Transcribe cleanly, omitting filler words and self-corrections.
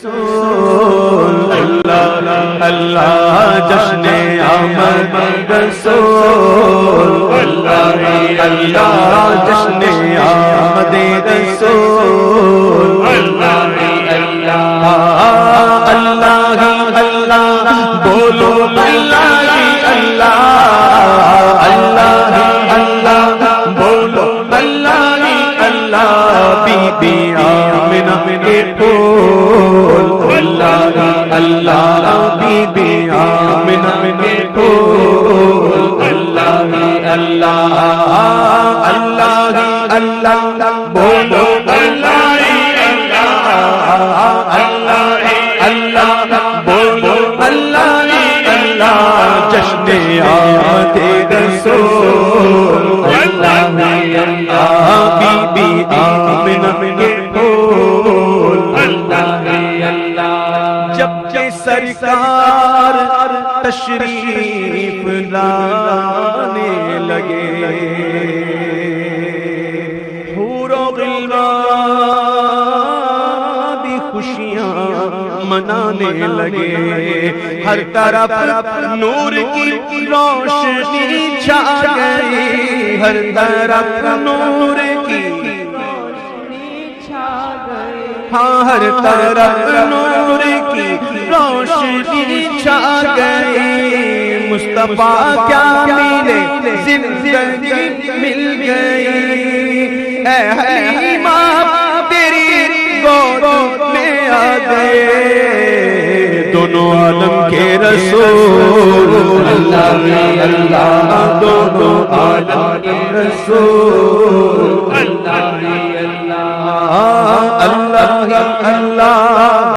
رسول اللہ اللہ جشن آمد رسول اللہ اللہ جشن آمد رسول اللہ اللہ اللہ اللہ بولو اللہ اللہ اللہ اللہ بولو اللہ اللہ بی بی آمنہ کے پھول اللہ اللہ بی بی آمنہ کے پھول اللہ اللہ اللہ اللہ بولو اللہ اللہ اللہ بولو اللہ اللہ جشن آمد رسول اللہ اللہ بی بی آمنہ کے پھول اللہ اللہ جب سرکار تشریف لانے لگے حور و غلمان بھی خوشیاں منانے لگے ہر طرف نور کی روشنی چھا گئی ہر طرف نور کی روشنی چھا گئی ہاں ہر طرف نور کی روشنی چھا گئی مصطفیٰ کیا ملے زندگی مل گئی اے حلیمہ تیری گود میں آ گئے دونوں عالم کے رسول اللہ اللہ دونوں عالم کے رسول اللہ اللہ اللہ